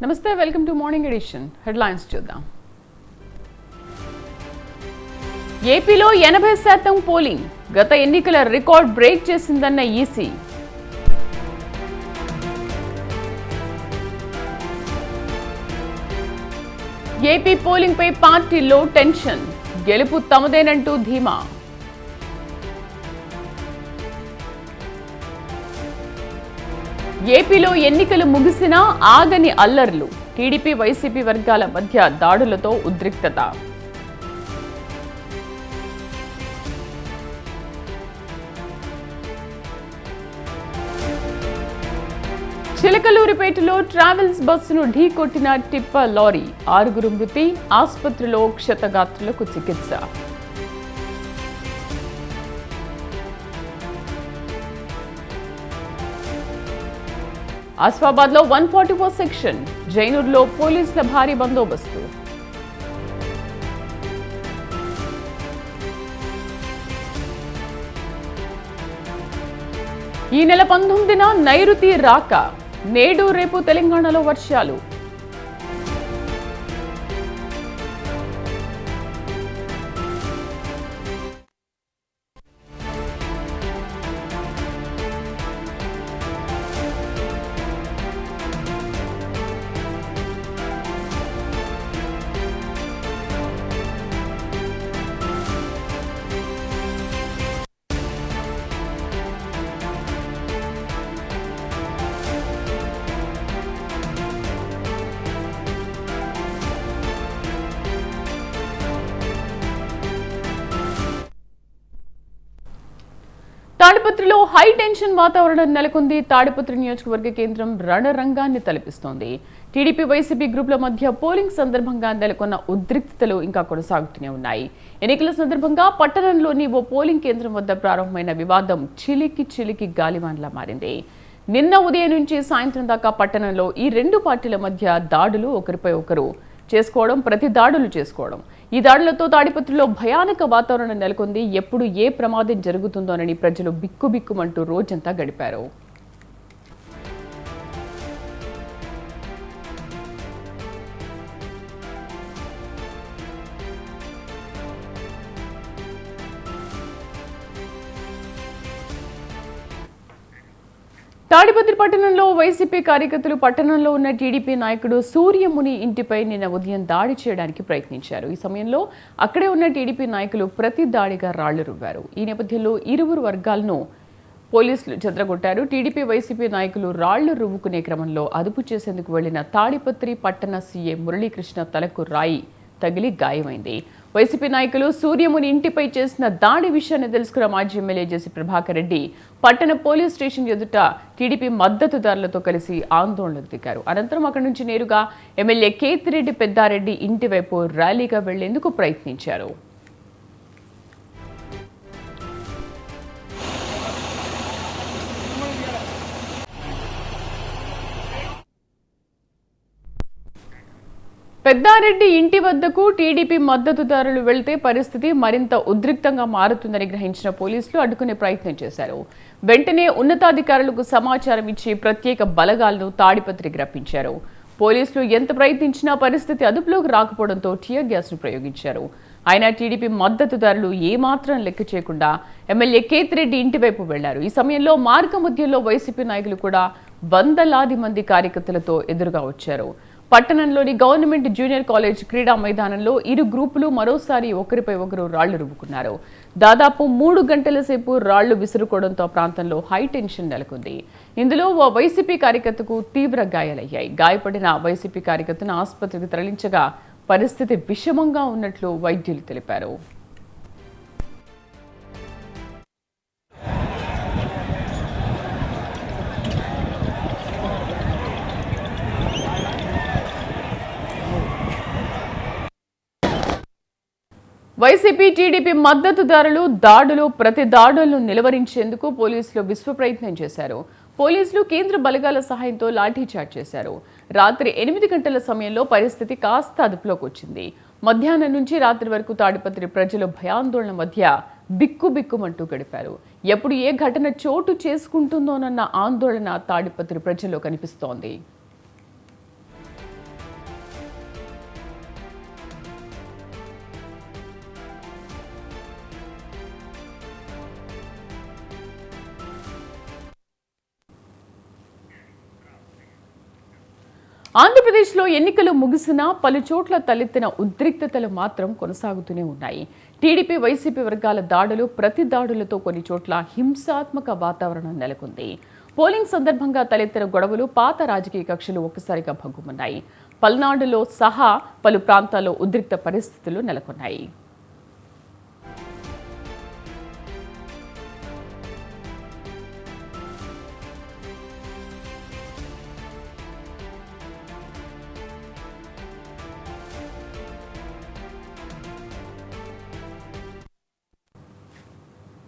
నమస్తే, welcome to morning edition. Headlines చూద్దాం. ఏపీలో 80% పోలింగ్, గత ఎన్నికల రికార్డ్ బ్రేక్ చేసిందన్న ఈసీ. ఏపీ పోలింగ్ పై పార్టీలో టెన్షన్, గెలుపు తమదేనంటూ ధీమా. ఏపీలో ఎన్నికలు ముగిసినా ఆగని అల్లర్లు, టీడీపీ వైసీపీ వర్గాల మధ్య దాడులతో ఉద్రిక్తత. చిలకలూరిపేటలో ట్రావెల్స్ బస్సును ఢీకొట్టిన టిప్పర్ లారీ, 6 మృతి, ఆసుపత్రిలో క్షతగాత్రులకు చికిత్స. ఆసిఫాబాద్ లో 144 సెక్షన్, జైనూర్లో పోలీసుల భారీ బందోబస్తు. ఈ నెల 19న నైరుతి రాక, నేడు రేపు తెలంగాణలో వర్షాలు. తాడిపత్రిలో హై టెన్షన్ వాతావరణం నెలకొంది. తాడిపత్రి నియోజకవర్గ కేంద్రం రణరంగాన్ని తలపిస్తోంది. టీడీపీ వైసీపీ గ్రూపుల మధ్య పోలింగ్ సందర్భంగా నెలకొన్న ఉద్రిక్తతలు ఇంకా కొనసాగుతూనే ఉన్నాయి. ఎన్నికల సందర్భంగా పట్టణంలోని ఓ పోలింగ్ కేంద్రం వద్ద ప్రారంభమైన వివాదం చిలికి గాలివాన్లా మారింది. నిన్న ఉదయం నుంచి సాయంత్రం దాకా పట్టణంలో ఈ రెండు పార్టీల మధ్య దాడులు, ఒకరిపై ఒకరు చేసుకోవడం, ప్రతి దాడులు చేసుకోవడం. ఈ దాడులతో తాడిపత్రిలో భయానక వాతావరణం నెలకొంది. ఎప్పుడు ఏ ప్రమాదం జరుగుతుందోనని ప్రజలు బిక్కుబిక్కుమంటూ రోజంతా గడిపారు. తాడిపత్రి పట్టణంలో వైసీపీ కార్యకర్తలు పట్టణంలో ఉన్న టీడీపీ నాయకుడు సూర్యముని ఇంటిపై నిన్న ఉదయం దాడి చేయడానికి ప్రయత్నించారు. ఈ సమయంలో అక్కడే ఉన్న టీడీపీ నాయకులు ప్రతి దాడిగా రాళ్లు రువ్వారు. ఈ నేపథ్యంలో ఇరువురు వర్గాలను పోలీసులు చెదరగొట్టారు. టీడీపీ వైసీపీ నాయకులు రాళ్లు రువ్వుకునే క్రమంలో అదుపు చేసేందుకు వెళ్లిన తాడిపత్రి పట్టణ సీఏ మురళీకృష్ణ తలకు రాయి తగిలి గాయమైంది. వైసీపీ నాయకులు సూర్యముని ఇంటిపై చేసిన దాడి విషయాన్ని తెలుసుకున్న మాజీ ఎమ్మెల్యే జేసీ ప్రభాకర్ రెడ్డి పట్టణ పోలీస్ స్టేషన్ ఎదుట టీడీపీ మద్దతుదారులతో కలిసి ఆందోళనకు దిగారు. అనంతరం అక్కడి నుంచి నేరుగా ఎమ్మెల్యే కేతిరెడ్డి పెద్దారెడ్డి ఇంటి వైపు ర్యాలీగా వెళ్లేందుకు ప్రయత్నించారు. పెద్దారెడ్డి ఇంటి వద్దకు టీడీపీ మద్దతుదారులు వెళ్తే పరిస్థితి మరింత ఉద్రిక్తంగా మారుతుందని గ్రహించిన పోలీసులు అడ్డుకునే ప్రయత్నం చేశారు. వెంటనే ఉన్నతాధికారులకు సమాచారం ఇచ్చి ప్రత్యేక బలగాలను తాడిపత్రికి రప్పించారు. పోలీసులు ఎంత ప్రయత్నించినా పరిస్థితి అదుపులోకి రాకపోవడంతో టియర్ గ్యాస్ ను ప్రయోగించారు. అయినా టీడీపీ మద్దతుదారులు ఏమాత్రం లెక్క చేయకుండా ఎమ్మెల్యే కేతిరెడ్డి ఇంటి వైపు వెళ్లారు. ఈ సమయంలో మార్గ మధ్యలో వైసీపీ నాయకులు కూడా వందలాది మంది కార్యకర్తలతో ఎదురుగా వచ్చారు. పట్టణంలోని గవర్నమెంట్ జూనియర్ కాలేజ్ క్రీడా మైదానంలో ఇరు గ్రూపులు మరోసారి ఒకరిపై ఒకరు రాళ్లు రువ్వుకున్నారు. దాదాపు 3 గంటల సేపు రాళ్లు విసురుకోవడంతో ప్రాంతంలో హై టెన్షన్ నెలకొంది. ఇందులో ఓ వైసీపీ కార్యకర్తకు తీవ్ర గాయాలయ్యాయి. గాయపడిన వైసీపీ కార్యకర్తను ఆసుపత్రికి తరలించగా పరిస్థితి విషమంగా ఉన్నట్లు వైద్యులు తెలిపారు. వైసీపీ టీడీపీ మద్దతుదారులు దాడులు, ప్రతి దాడులను నిలువరించేందుకు పోలీసులు విశ్వ ప్రయత్నం చేశారు. పోలీసులు కేంద్ర బలగాల సహాయంతో లాఠీచార్జ్ చేశారు. రాత్రి 8 గంటల సమయంలో పరిస్థితి కాస్త అదుపులోకి వచ్చింది. మధ్యాహ్నం నుంచి రాత్రి వరకు తాడిపత్రి ప్రజలు భయాందోళన మధ్య బిక్కుబిక్కుమంటూ గడిపారు. ఎప్పుడు ఏ ఘటన చోటు చేసుకుంటుందోనన్న ఆందోళన తాడిపత్రి ప్రజల్లో కనిపిస్తోంది. ఆంధ్రప్రదేశ్లో ఎన్నికలు ముగిసినా పలు చోట్ల తలెత్తిన ఉద్రిక్తతలు మాత్రం కొనసాగుతూనే ఉన్నాయి. టీడీపీ వైసీపీ వర్గాల దాడులు, ప్రతి దాడులతో కొన్ని చోట్ల హింసాత్మక వాతావరణం నెలకొంది. పోలింగ్ సందర్భంగా తలెత్తిన గొడవలు, పాత రాజకీయ కక్షలు ఒక్కసారిగా భగ్గుమన్నాయి. పల్నాడులో సహా పలు ప్రాంతాల్లో ఉద్రిక్త పరిస్థితులు నెలకొన్నాయి.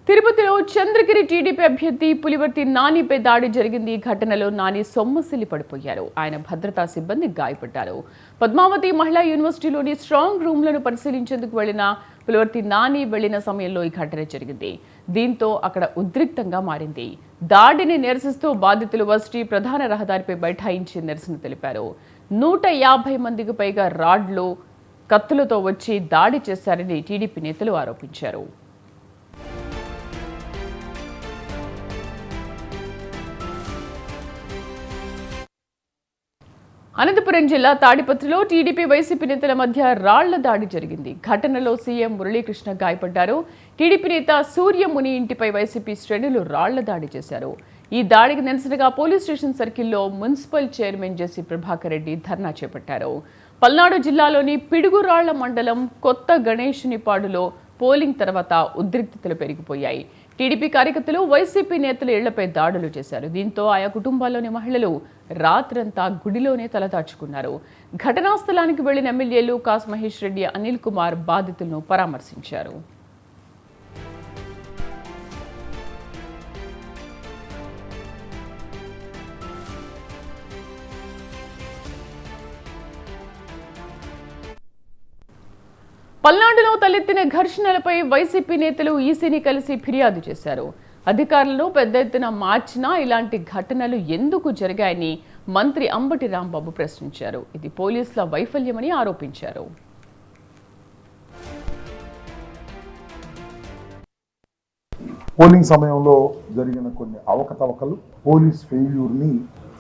తిరుపతిలో చంద్రగిరి టీడీపీ అభ్యర్థి పులివర్తి నానిపై దాడి జరిగింది. ఈ ఘటనలో నాని సొమ్మసిల్లి పడిపోయారు. ఆయన భద్రతా సిబ్బంది గాయపడ్డారు. పద్మావతి మహిళా యూనివర్సిటీలోని స్ట్రాంగ్ రూమ్లను పరిశీలించేందుకు వెళ్లిన పులివర్తి నాని వెళ్లిన సమయంలో ఈ ఘటన జరిగింది. దీంతో అక్కడ ఉద్రిక్తంగా మారింది. దాడిని నిరసిస్తూ బాధితులు వర్సిటీ ప్రధాన రహదారిపై బైఠాయించి నిరసన తెలిపారు. 150 మందికి పైగా రాడ్లు, కత్తులతో వచ్చి దాడి చేశారని టీడీపీ నేతలు ఆరోపించారు. అనంతపురం జిల్లా తాడిపత్రిలో టీడీపీ వైసీపీ నేతల మధ్య రాళ్ల దాడి జరిగింది. ఘటనలో సీఎం మురళీకృష్ణ గాయపడ్డారు. టీడీపీ నేత సూర్యముని ఇంటిపై వైసీపీ శ్రేణులు రాళ్ల దాడి చేశారు. ఈ దాడికి నిరసనగా పోలీస్ స్టేషన్ సర్కిల్లో మున్సిపల్ చైర్మన్ జెసి ప్రభాకర్ రెడ్డి ధర్నా చేపట్టారు. పల్నాడు జిల్లాలోని పిడుగురాళ్ల మండలం కొత్త గణేశునిపాడులో పోలింగ్ తర్వాత ఉద్రిక్తతలు పెరిగిపోయాయి. టీడీపీ కార్యకర్తలు వైసీపీ నేతల ఇళ్లపై దాడులు చేశారు. దీంతో ఆయా కుటుంబాల్లోని మహిళలు రాత్రంతా గుడిలోనే తలదాచుకున్నారు. ఘటనా స్థలానికి వెళ్లిన ఎమ్మెల్యేలు కాసు మహేష్ రెడ్డి, అనిల్ కుమార్ బాధితులను పరామర్శించారు. పల్నాడులో తలెత్తిన ఘర్షణలపై వైసీపీ నేతలు ఈసీని కలిసి ఫిర్యాదు చేశారు. అధికారులను పెద్ద ఎత్తున మార్చినా ఇలాంటి ఘటనలు ఎందుకు జరిగాయని మంత్రి అంబటి రాంబాబు ప్రశ్నించారు. ఇది పోలీసుల వైఫల్యమని ఆరోపించారు. పోలింగ్ సమయంలో జరిగిన కొన్ని అవకతవకలు, పోలీస్ ఫెయిల్యూర్ని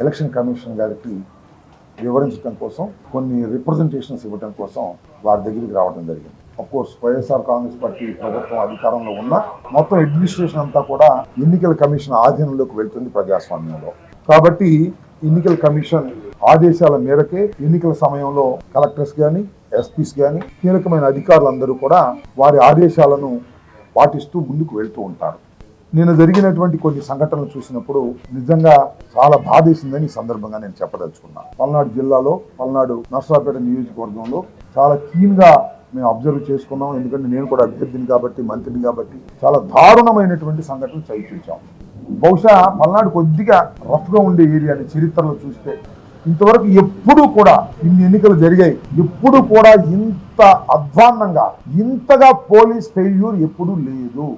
ఎలక్షన్ కమిషన్ గారికి వివరించడం కోసం, కొన్ని రిప్రజెంటేషన్స్ ఇవ్వడం కోసం వారి దగ్గరికి రావడం జరిగింది. అఫ్కోర్స్ వైఎస్ఆర్ కాంగ్రెస్ పార్టీ ప్రభుత్వం అధికారంలో ఉన్న మొత్తం అడ్మినిస్ట్రేషన్ అంతా కూడా ఎన్నికల కమిషన్ ఆధీనంలోకి వెళ్తుంది ప్రజాస్వామ్యంలో. కాబట్టి ఎన్నికల కమిషన్ ఆదేశాల మేరకే ఎన్నికల సమయంలో కలెక్టర్స్ కానీ, ఎస్పీస్ కానీ, కీలకమైన అధికారులందరూ కూడా వారి ఆదేశాలను పాటిస్తూ ముందుకు వెళ్తూ ఉంటారు. నిన్న జరిగినటువంటి కొన్ని సంఘటనలు చూసినప్పుడు నిజంగా చాలా బాధేసిందని ఈ సందర్భంగా నేను చెప్పదలుచుకున్నాను. పల్నాడు జిల్లాలో, పల్నాడు నర్సరావుపేట నియోజకవర్గంలో చాలా క్లీన్గా మేము అబ్జర్వ్ చేసుకున్నాం. ఎందుకంటే నేను కూడా అభ్యర్థిని కాబట్టి, మంత్రిని కాబట్టి చాలా దారుణమైనటువంటి సంఘటనలు చూసాం. బహుశా పల్నాడు కొద్దిగా రఫ్గా ఉండే ఏరియాని చరిత్రలో చూస్తే ఇంతవరకు ఎప్పుడూ కూడా ఇన్ని ఎన్నికలు జరిగాయి, ఎప్పుడు కూడా ఇంత అధ్వాన్నంగా, ఇంతగా పోలీస్ ఫెయిల్యూర్ ఎప్పుడూ లేదు.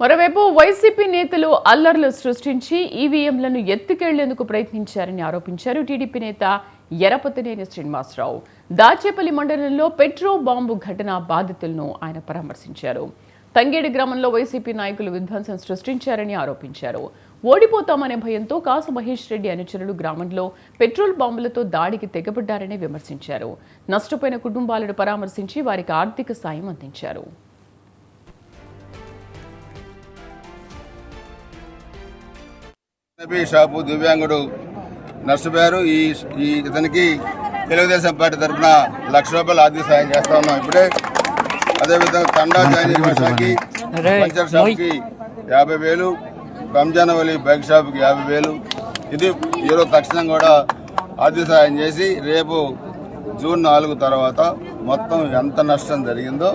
మరోవైపు వైసీపీ నేతలు అల్లర్లు సృష్టించి ఈవీఎంలను ఎత్తుకెళ్లేందుకు ప్రయత్నించారని ఆరోపించారు టీడీపీ నేత ఎరపతినేని శ్రీనివాసరావు. దాచేపల్లి మండలంలో పెట్రోల్ బాంబు ఘటన బాధితులను ఆయన పరామర్శించారు. తంగేడి గ్రామంలో వైసీపీ నాయకులు విధ్వంసం సృష్టించారని ఆరోపించారు. ఓడిపోతామనే భయంతో కాసు మహేష్ రెడ్డి అనుచరులు గ్రామంలో పెట్రోల్ బాంబులతో దాడికి తెగబడ్డారని విమర్శించారు. నష్టపోయిన కుటుంబాలను పరామర్శించి వారికి ఆర్థిక సాయం అందించారు. షాపు దివ్యాంగుడు నష్టపోయారు. ఈ ఇతనికి తెలుగుదేశం పార్టీ తరఫున ₹1,00,000 ఆర్థిక సాయం చేస్తా ఉన్నాం. ఇప్పుడే అదేవిధంగా తండా చైనీస్ షాప్కి, పంచర్ షాప్కి 50,000, రంజాన్ వలి బైక్ షాప్కి 50,000. ఇది ఈరోజు తక్షణం కూడా ఆర్థిక సాయం చేసి రేపు జూన్ 4 తర్వాత మొత్తం ఎంత నష్టం జరిగిందో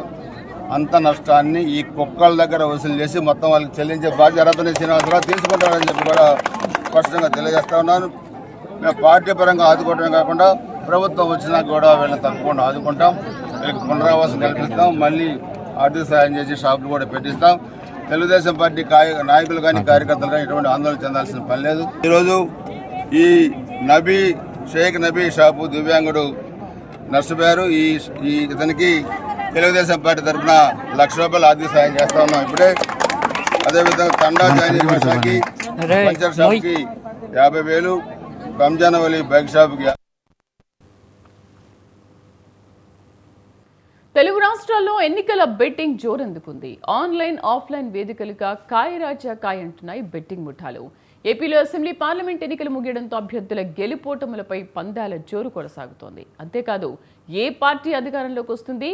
అంత నష్టాన్ని ఈ కుక్కల దగ్గర వసూలు చేసి మొత్తం వాళ్ళకి చెల్లించే బాధ్యత ఎరపతినేని శ్రీనివాసరావు తీసుకుంటారని చెప్పి కూడా స్పష్టంగా తెలియజేస్తా ఉన్నాను. మేము పార్టీ పరంగా ఆదుకోవడమే కాకుండా ప్రభుత్వం వచ్చినా కూడా వీళ్ళని తప్పకుండా ఆదుకుంటాం. వీళ్ళకి పునరావాసం కల్పిస్తాం. మళ్ళీ ఆర్థిక సాయం చేసి షాపులు కూడా పెట్టిస్తాం. తెలుగుదేశం పార్టీ నాయకులు కానీ, కార్యకర్తలు కానీ ఎటువంటి ఆందోళన చెందాల్సిన పని లేదు. ఈరోజు ఈ షేక్ నబీ షాపు దివ్యాంగుడు నష్టపోయారు. ఇతనికి తెలుగుదేశం పార్టీ తరఫున ₹1,00,000 ఆర్థిక సాయం చేస్తా ఉన్నాం. ఇప్పుడే అదేవిధంగా తండా చైనీస్ షాప్కి, పంచర్ షాప్కి 50,000, రంజాన్ వలి బైక్ షాప్కి తెలుగు రాష్ట్రాల్లో ఎన్నికల బెట్టింగ్ జోరందుకుంది. ఆన్లైన్, ఆఫ్లైన్ వేదికలుగా కాయరాజా కాయంటున్నాయి బెట్టింగ్ ముఠాలు. ఏపీలో అసెంబ్లీ, పార్లమెంట్ ఎన్నికలు ముగియడంతో అభ్యర్థుల గెలుపోటములపై పందాల జోరు కొనసాగుతోంది. అంతేకాదు ఏ పార్టీ అధికారంలోకి వస్తుంది,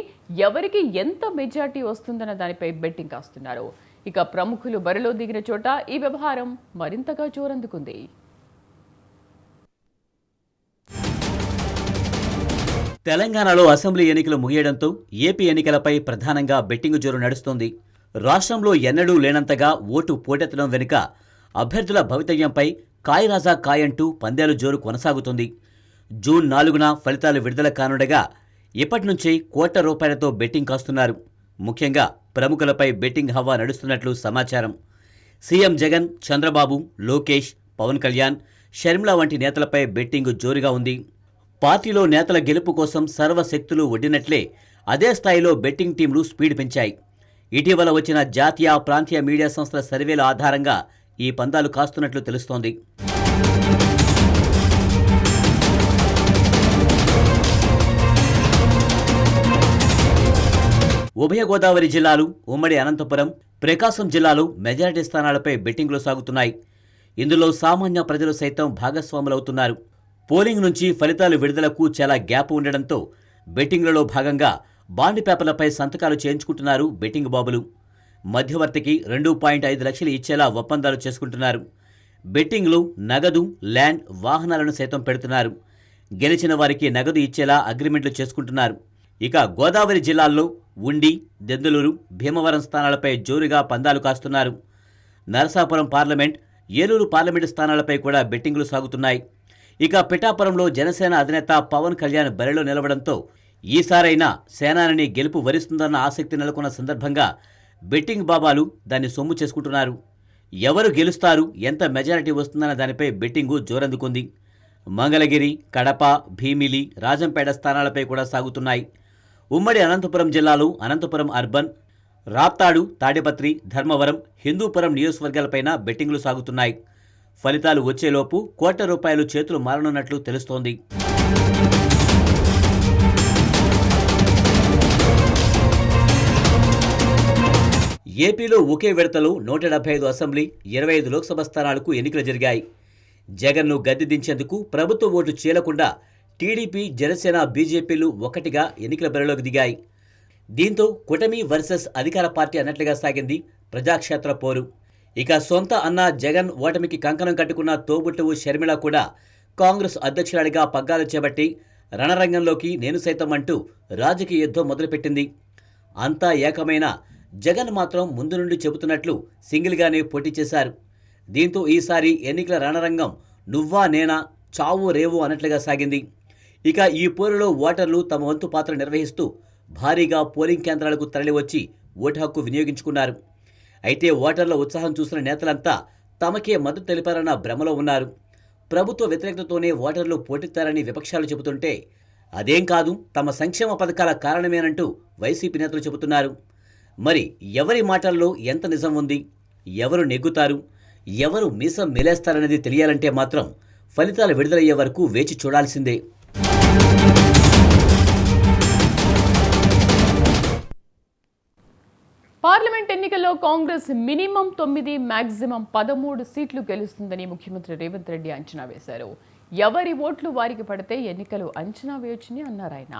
ఎవరికి ఎంత మెజార్టీ వస్తుందన్న దానిపై బెట్టింగ్ కాస్తున్నారు. ఇక ప్రముఖులు బరిలో దిగిన చోట ఈ వ్యవహారం మరింతగా జోరందుకుంది. తెలంగాణలో అసెంబ్లీ ఎన్నికలు ముగియడంతో ఏపీ ఎన్నికలపై ప్రధానంగా బెట్టింగ్ జోరు నడుస్తోంది. రాష్ట్రంలో ఎన్నడూ లేనంతగా ఓటు పోటెత్తడం వెనుక అభ్యర్థుల భవితవ్యంపై కాయరాజా కాయంటూ పందేలు జోరు కొనసాగుతుంది. జూన్ 4న ఫలితాలు విడుదల కానుండగా ఇప్పటి నుంచే కోట్ల రూపాయలతో బెట్టింగ్ కాస్తున్నారు. ముఖ్యంగా ప్రముఖులపై బెట్టింగ్ హవా నడుస్తున్నట్లు సమాచారం. సీఎం జగన్, చంద్రబాబు, లోకేష్, పవన్ కళ్యాణ్, షర్మిల వంటి నేతలపై బెట్టింగ్ జోరుగా ఉంది. పార్టీలో నేతల గెలుపు కోసం సర్వశక్తులు ఒడ్డినట్లే అదే స్థాయిలో బెట్టింగ్ టీంలు స్పీడ్ పెంచాయి. ఇటీవల వచ్చిన జాతీయ, ప్రాంతీయ మీడియా సంస్థల సర్వేల ఆధారంగా ఈ పందాలు కాస్తున్నట్లు తెలుస్తోంది. ఉభయ గోదావరి జిల్లాలు, ఉమ్మడి అనంతపురం, ప్రకాశం జిల్లాలో మెజారిటీ స్థానాలపై బెట్టింగ్లు సాగుతున్నాయి. ఇందులో సామాన్య ప్రజలు సైతం భాగస్వాములవుతున్నారు. పోలింగ్ నుంచి ఫలితాలు విడుదలకు చాలా గ్యాప్ ఉండడంతో బెట్టింగ్లలో భాగంగా బాండ్ పేపర్లపై సంతకాలు చేయించుకుంటున్నారు బెట్టింగ్ బాబులు. మధ్యవర్తికి 2.5 లక్షలు ఇచ్చేలా ఒప్పందాలు చేసుకుంటున్నారు. బెట్టింగ్లో నగదు, ల్యాండ్, వాహనాలను సైతం పెడుతున్నారు. గెలిచిన వారికి నగదు ఇచ్చేలా అగ్రిమెంట్లు చేసుకుంటున్నారు. ఇక గోదావరి జిల్లాల్లో ఉండి, దెందులూరు, భీమవరం స్థానాలపై జోరుగా పందాలు కాస్తున్నారు. నరసాపురం పార్లమెంట్, ఏలూరు పార్లమెంటు స్థానాలపై కూడా బెట్టింగ్లు సాగుతున్నాయి. ఇక పిఠాపురంలో జనసేన అధినేత పవన్ కళ్యాణ్ బరిలో నిలవడంతో ఈసారైనా సేనాని గెలుపు వరిస్తుందన్న ఆసక్తి నెలకొన్న సందర్భంగా బెట్టింగ్ బాబాలు దాన్ని సొమ్ము చేసుకుంటున్నారు. ఎవరు గెలుస్తారు, ఎంత మెజారిటీ వస్తుందన్న దానిపై బెట్టింగు జోరందుకుంది. మంగళగిరి, కడప, భీమిలి, రాజంపేట స్థానాలపై కూడా సాగుతున్నాయి. ఉమ్మడి అనంతపురం జిల్లాలో అనంతపురం అర్బన్, రాప్తాడు, తాడిపత్రి, ధర్మవరం, హిందూపురం నియోజకవర్గాలపైన బెట్టింగ్లు సాగుతున్నాయి. ఫలితాలు వచ్చేలోపు కోట్ల రూపాయలు చేతులు మారనున్నట్లు తెలుస్తోంది. ఏపీలో ఒకే విడతలో 175 అసెంబ్లీ, 25 లోక్సభ స్థానాలకు ఎన్నికలు జరిగాయి. జగన్ను గద్దె దించేందుకు ప్రభుత్వ ఓటు చీలకుండా టీడీపీ, జనసేన, బీజేపీలు ఒక్కటిగా ఎన్నికల బరిలోకి దిగాయి. దీంతో కూటమి వర్సెస్ అధికార పార్టీ అన్నట్లుగా సాగింది ప్రజాక్షేత్ర పోరు. ఇక సొంత అన్న జగన్ ఓటమికి కంకణం కట్టుకున్న తోబుట్టువు షర్మిల కూడా కాంగ్రెస్ అధ్యక్షురాలిగా పగ్గాలు చేపట్టి రణరంగంలోకి నేను సైతం అంటూ రాజకీయ యుద్ధం మొదలుపెట్టింది. అంతా ఏకమైన జగన్ మాత్రం ముందు నుండి చెబుతున్నట్లు సింగిల్గానే పోటీ చేశారు. దీంతో ఈసారి ఎన్నికల రణరంగం నువ్వా నేనా, చావు రేవు అన్నట్లుగా సాగింది. ఇక ఈ పోరులో ఓటర్లు తమ వంతు పాత్ర నిర్వహిస్తూ భారీగా పోలింగ్ కేంద్రాలకు తరలివచ్చి ఓటు హక్కు వినియోగించుకున్నారు. అయితే ఓటర్ల ఉత్సాహం చూసిన నేతలంతా తమకే మద్దతు తెలిపారన్న భ్రమలో ఉన్నారు. ప్రభుత్వ వ్యతిరేకతతోనే ఓటర్లు పోటెత్తారని విపక్షాలు చెబుతుంటే అదేం కాదు, తమ సంక్షేమ పథకాల కారణమేనంటూ వైసీపీ నేతలు చెబుతున్నారు. మరి ఎవరి మాటల్లో ఎంత నిజం ఉంది, ఎవరు నెగ్గుతారు, ఎవరు మీసం మెలేస్తారనేది తెలియాలంటే మాత్రం ఫలితాలు విడుదలయ్యే వరకు వేచి చూడాల్సిందే. పార్లమెంట్ ఎన్నికల్లో కాంగ్రెస్ మినిమం 9, మాక్సిమం 13 సీట్లు గెలుస్తుందని ముఖ్యమంత్రి రేవంత్ రెడ్డి అంచనా వేశారు. ఎవరి ఓట్లు వారికి పడితే ఎన్నికలు అంచనా వేయొచ్చని అన్నారు ఆయన.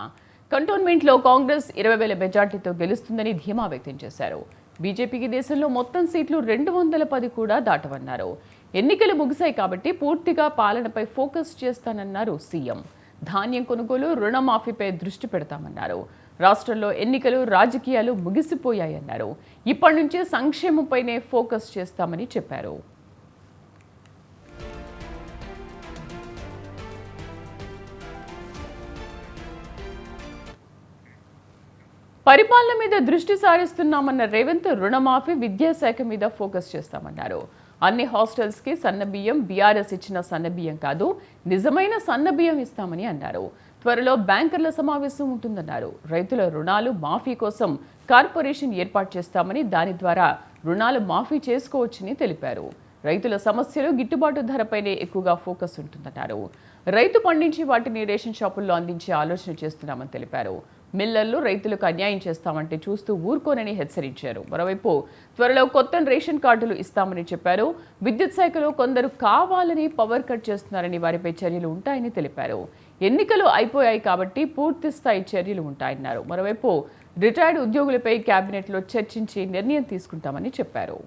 కంటోన్మెంట్లో కాంగ్రెస్ 20,000 మెజార్టీతో గెలుస్తుందని ధీమా వ్యక్తం చేశారు. బీజేపీకి దేశంలో మొత్తం సీట్లు 210 కూడా దాటవన్నారు. ఎన్నికలు ముగిశాయి కాబట్టి పూర్తిగా పాలనపై ఫోకస్ చేస్తానన్నారు సీఎం. ధాన్యం కొనుగోలు, రుణమాఫీపై దృష్టి పెడతామన్నారు. రాష్ట్రంలో ఎన్నికలు, రాజకీయాలు ముగిసిపోయాయన్నారు. ఇప్పటి నుంచి సంక్షేమంపైనే ఫోకస్ చేస్తామని చెప్పారు. పరిపాలన మీద దృష్టి సారిస్తున్నామన్న రేవంత్ రుణమాఫీ, విద్యాశాఖ మీద ఫోకస్ చేస్తామన్నారు. అన్ని హాస్టల్స్కి సన్నబియ్యం, బీఆర్ఎస్ ఇచ్చిన సన్నబియ్యం కాదు, నిజమైన సన్నబియ్యం ఇస్తామని అన్నారు. త్వరలో బ్యాంకర్ల సమావేశం ఉంటుందన్నారు. రైతుల రుణాలు మాఫీ కోసం కార్పొరేషన్ ఏర్పాటు చేస్తామని, దాని ద్వారా రుణాలు మాఫీ చేసుకోవచ్చని తెలిపారు. రైతుల సమస్యలు గిట్టుబాటు ధరపైనే ఎక్కువగా ఫోకస్ ఉంటుందన్నారు. రైతు పండించి వాటిని రేషన్ షాపుల్లో అందించే ఆలోచన చేస్తున్నామని తెలిపారు. మిల్లర్లు రైతులకు అన్యాయం చేస్తామంటే చూస్తూ ఊరుకోనని హెచ్చరించారు. మరోవైపు త్వరలో కొత్త రేషన్ కార్డులు ఇస్తామని చెప్పారు. విద్యుత్ శాఖలో కొందరు కావాలని పవర్ కట్ చేస్తున్నారని వారిపై చర్యలు ఉంటాయని తెలిపారు. ఎన్నికలు అయిపోయాయి కాబట్టి పూర్తి స్థాయి చర్యలు ఉంటాయన్నారు. మరోవైపు రిటైర్డ్ ఉద్యోగులపై కేబినెట్లో చర్చించి నిర్ణయం తీసుకుంటామని చెప్పారు.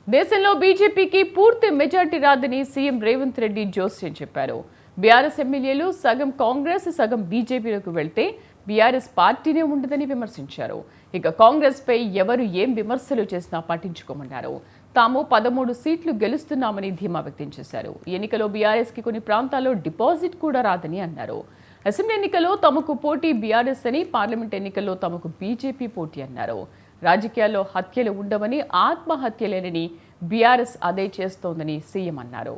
దేశంలో బీజేపీకి పూర్తి మెజార్టీ రాదని సీఎం రేవంత్ రెడ్డి జోస్యం చెప్పారు. బీఆర్ఎస్ ఎమ్మెల్యేలు సగం కాంగ్రెస్ సగం బీజేపీలోకి వెళ్తే బీఆర్ఎస్ పార్టీనే ఉండదని విమర్శించారు. ఇక కాంగ్రెస్ పై ఎవరు ఏం విమర్శలు చేసినా పట్టించుకోమన్నారు. తాము 13 సీట్లు గెలుస్తున్నామని ధీమా వ్యక్తం చేశారు. ఎన్నికలో బీఆర్ఎస్ కి కొన్ని ప్రాంతాల్లో డిపాజిట్ కూడా రాదని అన్నారు. అసెంబ్లీ ఎన్నికల్లో తమకు పోటీ బీఆర్ఎస్ అని, పార్లమెంట్ ఎన్నికల్లో తమకు బీజేపీ పోటీ అన్నారు. రాజకీయాల్లో హత్యలు ఉండవని, ఆత్మహత్యలేనని బీఆర్ఎస్ అదే చేస్తోందని సీఎం అన్నారు.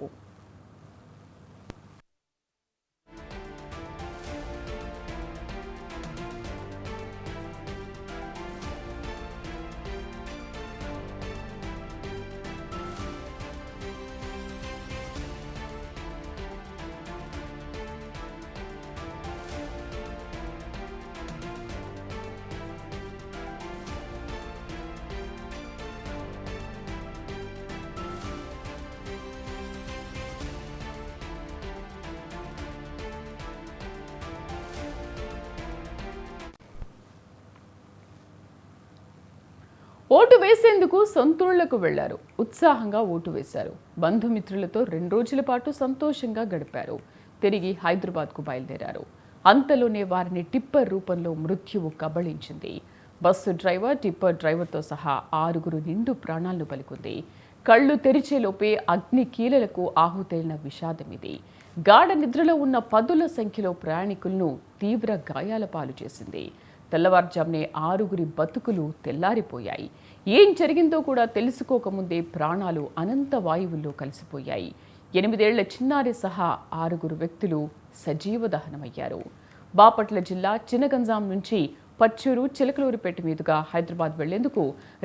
ఓటు వేసేందుకు సొంతూళ్లకు వెళ్లారు. ఉత్సాహంగా ఓటు వేశారు. బంధుమిత్రులతో 2 రోజుల పాటు సంతోషంగా గడిపారు. తిరిగి హైదరాబాద్కు బయలుదేరారు. అంతలోనే వారిని టిప్పర్ రూపంలో మృత్యువు కబళించింది. బస్సు డ్రైవర్, టిప్పర్ డ్రైవర్తో సహా 6 నిండు ప్రాణాలను పలుకుంది. కళ్ళు తెరిచేలోపే అగ్ని కీలలకు ఆహుతైన విషాదం ఇది. గాఢ నిద్రలో ఉన్న 10ల సంఖ్యలో ప్రయాణికులను తీవ్ర గాయాల పాలు చేసింది. తెల్లవారుజామునే 6 బతుకులు తెల్లారిపోయాయి. ఏం జరిగిందో కూడా తెలుసుకోకముందే ప్రాణాలు అనంత వాయువుల్లో కలిసిపోయాయి. 8 ఏళ్ల చిన్నారి సహా 6 వ్యక్తులు సజీవ దహనమయ్యారు. బాపట్ల జిల్లా చినగంజాం నుంచి పచ్చూరు, చిలకలూరిపేట మీదుగా హైదరాబాద్ వెళ్లేందుకు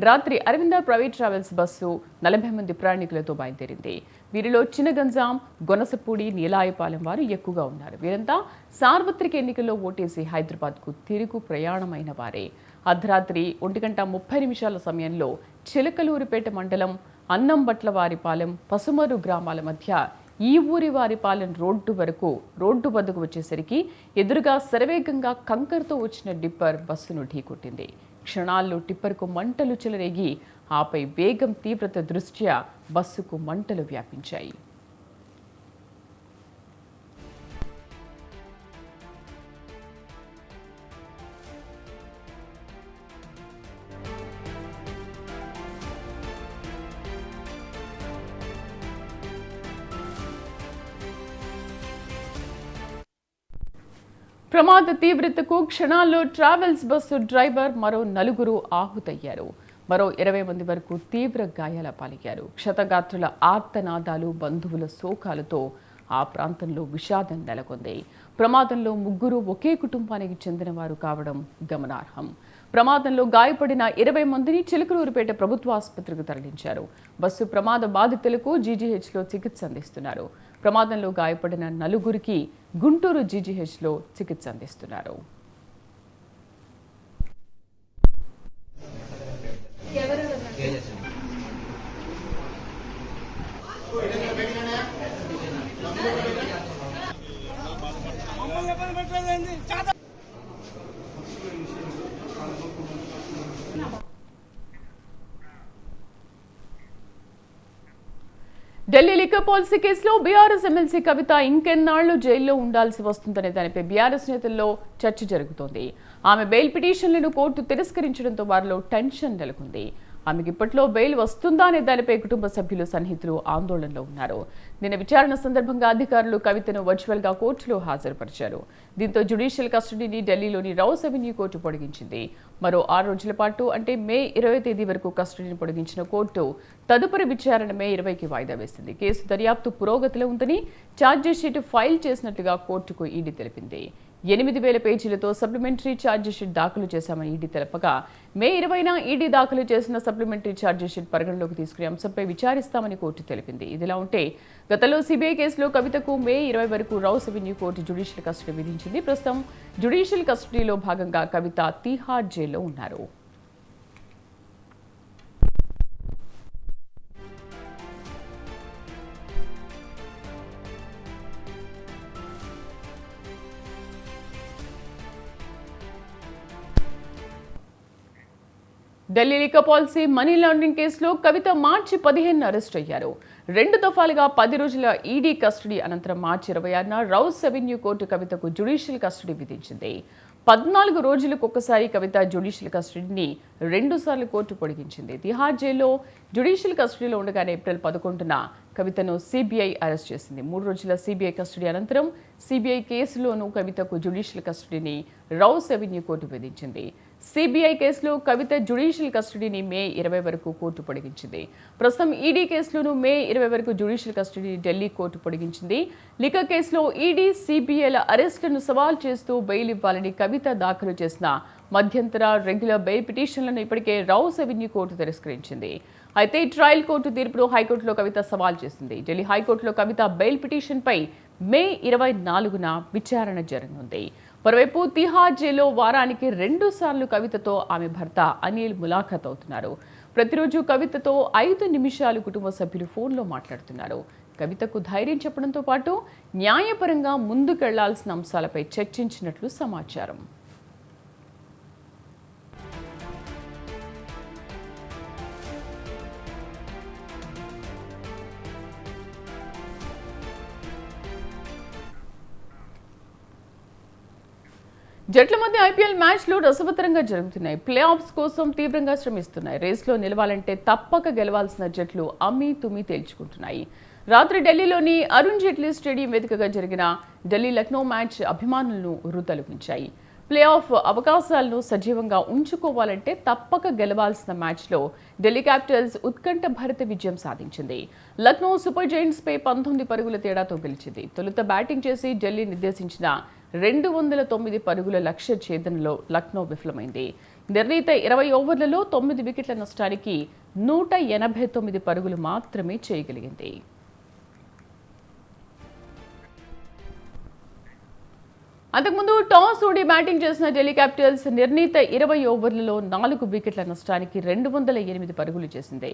రాత్రి అరవింద ప్రైవేట్ ట్రావెల్స్ బస్సు 40 మంది ప్రయాణికులతో బయలుదేరింది. వీరిలో చినగంజాం, గొనసపూడి, నీలాయపాలెం వారు ఎక్కువగా ఉన్నారు. వీరంతా సార్వత్రిక ఎన్నికల్లో ఓటేసి హైదరాబాద్కు తిరుగు ప్రయాణమైన వారే. అర్ధరాత్రి 1:30 సమయంలో చిలకలూరిపేట మండలం అన్నంబట్లవారిపాలెం, పసుమరు గ్రామాల మధ్య ఈ ఊరి వారిపాలెం రోడ్డు వద్దకు వచ్చేసరికి ఎదురుగా శరవేగంగా కంకర్తో వచ్చిన డిప్పర్ బస్సును ఢీకొట్టింది. క్షణాల్లో టిప్పర్కు మంటలు చెలరేగి ఆపై వేగం తీవ్రత దృష్ట్యా బస్సుకు మంటలు వ్యాపించాయి. ప్రమాద తీవ్రతకు క్షణాల్లో ట్రావెల్స్ బస్సు డ్రైవర్, మరో 4 ఆహుతయ్యారు. మరో 20 మంది వరకు తీవ్ర గాయాల పాలయ్యారు. క్షతగాత్రుల ఆర్తనాదాలు, బంధువుల శోకాలతో ఆ ప్రాంతంలో విషాదం నెలకొంది. ప్రమాదంలో 3 ఒకే కుటుంబానికి చెందిన వారు కావడం గమనార్హం. ప్రమాదంలో గాయపడిన 20 మందిని చిలకలూరిపేట ప్రభుత్వ ఆసుపత్రికి తరలించారు. బస్సు ప్రమాద బాధితులకు జీజీహెచ్లో చికిత్స అందిస్తున్నారు. ప్రమాదంలో గాయపడిన 4కి గుంటూరు జీజీహెచ్లో చికిత్స అందిస్తున్నారు. ఢిల్లీ లిక్కర్ పాలసీ కేసులో బీఆర్ఎస్ ఎమ్మెల్సీ కవిత ఇంకెన్నాళ్లు జైల్లో ఉండాల్సి వస్తుందనే దానిపై బీఆర్ఎస్ నేతల్లో చర్చ జరుగుతోంది. ఆమె బెయిల్ పిటిషన్లను కోర్టు తిరస్కరించడంతో వారిలో టెన్షన్ నెలకొంది. ఆమెకి ఇప్పట్లో బెయిల్ వస్తుందా అనే దానిపై కుటుంబ సభ్యులు సన్నిహితులు ఆందోళనలో ఉన్నారు. నిన్న విచారణ సందర్భంగా అధికారులు కవితను వర్చువల్ గా కోర్టులో హాజరుపరిచారు. దీంతో జ్యుడిషియల్ కస్టడీని ఢిల్లీలోని రౌస్ అవెన్యూ కోర్టు పొడిగించింది. మరో 6 రోజుల పాటు అంటే మే 20 తేదీ వరకు కస్టడీని పొడిగించిన కోర్టు తదుపరి విచారణ మే 20కి వాయిదా వేసింది. కేసు దర్యాప్తు పురోగతిలో ఉందని ఛార్జిషీట్ ఫైల్ చేసినట్లుగా కోర్టుకు ఈడీ తెలిపింది. 8,000 పేజీలతో సప్లిమెంటరీ ఛార్జిషీట్ దాఖలు చేశామని ఈడీ తెలపగా మే 20న ఈడీ దాఖలు చేసిన సప్లిమెంటరీ ఛార్జిషీట్ పరిగణలోకి తీసుకునే అంశంపై విచారిస్తామని కోర్టు తెలిపింది. ఇదిలా ఉంటే గతంలో సిబిఐ కేసులో కవితకు మే 20 వరకు rows avenue court judicial custody విధించింది. ప్రస్తుతం జ్యుడిషియల్ కస్టడీలో భాగంగా కవిత తిహార్ జైల్లో ఉన్నారు. Delhi liquor policy money laundering కేసులో కవిత మార్చి 15న అరెస్ట్ అయ్యారు. 2 దఫాలుగా 10 రోజుల ఈడీ కస్టడీ అనంతరం మార్చి 26న రౌస్ అవెన్యూ కోర్టు కవితకు జ్యుడిషియల్ కస్టడీ విధించింది. 14 రోజులకు ఒక్కసారి కవిత జ్యుడిషియల్ కస్టడీని 2 సార్లు కోర్టు పొడిగించింది. తిహార్ జైల్లో జ్యుడిషియల్ కస్టడీలో ఉండగానే ఏప్రిల్ 11న కవితను సిబిఐ అరెస్ట్ చేసింది. 3 రోజుల సిబిఐ కస్టడీ అనంతరం సిబిఐ కేసులోనూ కవితకు జ్యుడిషియల్ కస్టడీని రౌస్ అవెన్యూ కోర్టు విధించింది. సిబిఐ కేసులో కవిత జ్యుడిషియల్ కస్టడీని మే 20 వరకు కోర్టు పొడిగించింది. ప్రస్తుతం ఈడీ కేసులోనూ మే 20 వరకు జ్యుడిషియల్ కస్టడీని ఢిల్లీ కోర్టు పొడిగించింది. లిక్కర్ కేసులో ఈడీ, సిబిఐల అరెస్టులను సవాల్ చేస్తూ బెయిల్ ఇవ్వాలని కవిత దాఖలు చేసిన మధ్యంతర, రెగ్యులర్ బెయిల్ పిటిషన్లను ఇప్పటికే రౌస్ అవెన్యూ కోర్టు తిరస్కరించింది. అయితే ట్రయల్ కోర్టు తీర్పును హైకోర్టులో కవిత సవాల్ చేసింది. ఢిల్లీ హైకోర్టులో కవిత బెయిల్ పిటిషన్పై మే 24న విచారణ జరగనుంది. మరోవైపు తిహార్ జైల్లో వారానికి 2 సార్లు కవితతో ఆమె భర్త అనిల్ ములాఖత్ అవుతున్నారు. ప్రతిరోజు కవితతో 5 నిమిషాలు కుటుంబ సభ్యులు ఫోన్లో మాట్లాడుతున్నారు. కవితకు ధైర్యం చెప్పడంతో పాటు న్యాయపరంగా ముందుకెళ్లాల్సిన అంశాలపై చర్చించినట్లు సమాచారం. జట్ల మధ్య ఐపీఎల్ మ్యాచ్లు రసవత్తరంగా జరుగుతున్నాయి. ప్లే ఆఫ్స్ కోసం తీవ్రంగా శ్రమిస్తున్నాయి. రేస్లో నిలవాలంటే తప్పక గెలవాల్సిన జట్లు అమ్మీ తుమ్మి తేల్చుకుంటున్నాయి. రాత్రి ఢిల్లీలోని అరుణ్ జైట్లీ స్టేడియం వేదికగా జరిగిన ఢిల్లీ లక్నో మ్యాచ్ అభిమానులను ఉర్రూతలూగించాయి. ప్లే ఆఫ్ అవకాశాలను సజీవంగా ఉంచుకోవాలంటే తప్పక గెలవాల్సిన మ్యాచ్లో ఢిల్లీ క్యాపిటల్స్ ఉత్కంఠ భరిత విజయం సాధించింది. లక్నో సూపర్ జైంట్స్ పై 19 పరుగుల తేడాతో గెలిచింది. తొలుత బ్యాటింగ్ చేసి ఢిల్లీ నిర్దేశించిన 209 పరుగుల లక్ష్య ఛేదనలో లక్నో విఫలమైంది. నిర్ణీత 20 ఓవర్లలో 9 వికెట్ల నష్టానికి 189 పరుగులు మాత్రమే చేయగలిగింది. అంతకుముందు టాస్ ఓడి బ్యాటింగ్ చేసిన ఢిల్లీ క్యాపిటల్స్ నిర్ణీత 20 ఓవర్లలో 4 వికెట్ల నష్టానికి 208 పరుగులు చేసింది.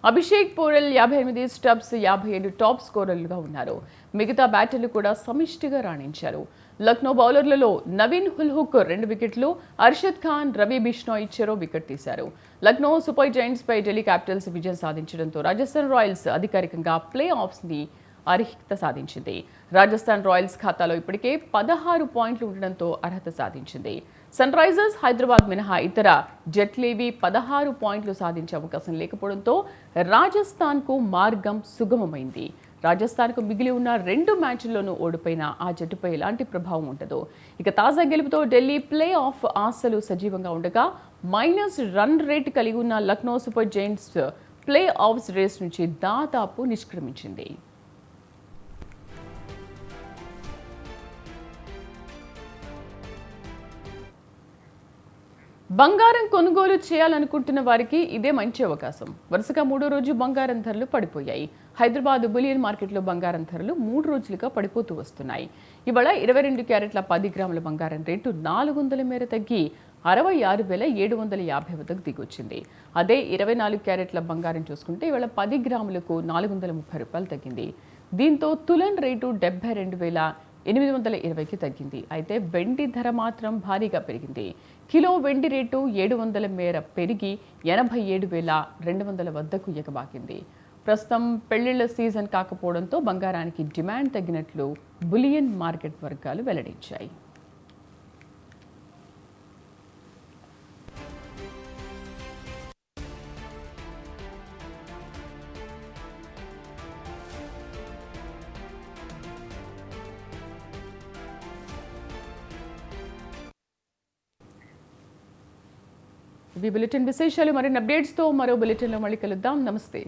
అభిషేక్ పోరెల్ 58, స్టబ్స్ 57 టాప్ స్కోరర్లుగా ఉన్నారు. మిగతా బ్యాటర్లు కూడా సమిష్టిగా రాణించారు. లక్నో బౌలర్లలో నవీన్ హుల్హుక్ 2 వికెట్లు, అర్షద్ ఖాన్, రవి బిష్నోయ్ చెరో వికెట్ తీశారు. లక్నో సూపర్ జైంట్స్ పై ఢిల్లీ క్యాపిటల్స్ విజయం సాధించడంతో రాజస్థాన్ రాయల్స్ అధికారికంగా ప్లే ఆఫ్స్ ని అర్హత సాధించింది. రాజస్థాన్ రాయల్స్ ఖాతాలో ఇప్పటికే 16 పాయింట్లు ఉండడంతో అర్హత సాధించింది. సన్ రైజర్స్ హైదరాబాద్ మినహా ఇతర జట్లేవి 16 పాయింట్లు సాధించే అవకాశం లేకపోవడంతో రాజస్థాన్కు మార్గం సుగమమైంది. రాజస్థాన్కు మిగిలి ఉన్న 2 మ్యాచ్ల్లోనూ ఓడిపోయిన ఆ జట్టుపై ఎలాంటి ప్రభావం ఉండదు. ఇక తాజా గెలుపుతో ఢిల్లీ ప్లే ఆఫ్ ఆశలు సజీవంగా ఉండగా మైనస్ రన్ రేట్ కలిగి ఉన్న Lucknow super giants playoffs race నుంచి దాదాపు నిష్క్రమించింది. బంగారం కొనుగోలు చేయాలనుకుంటున్న వారికి ఇదే మంచి అవకాశం. వరుసగా 3వ రోజు బంగారం ధరలు పడిపోయాయి. హైదరాబాద్ బులియన్ మార్కెట్లో బంగారం ధరలు 3 రోజులుగా పడిపోతూ వస్తున్నాయి. ఇవాళ 22 క్యారెట్ల 10 గ్రాముల బంగారం రేటు 400 మేర తగ్గి 66,750 వద్దకు దిగొచ్చింది. అదే 24 క్యారెట్ల బంగారం చూసుకుంటే ఇవాళ 10 గ్రాములకు 430 రూపాయలు తగ్గింది. దీంతో తులం రేటు 72,820కి తగ్గింది. అయితే వెండి ధర మాత్రం భారీగా పెరిగింది. కిలో వెండి రేటు 700 మేర పెరిగి 87,200 వద్దకు ఎగబాకింది. ప్రస్తుతం పెళ్లిళ్ల సీజన్ కాకపోవడంతో బంగారానికి డిమాండ్ తగ్గినట్లు బులియన్ మార్కెట్ వర్గాలు వెల్లడించాయి. ఇవి బులెటిన్ విశేషాలు. మరిన్ని అప్డేట్స్తో మరో బులెటిన్లో మళ్ళీ కలుద్దాం. నమస్తే.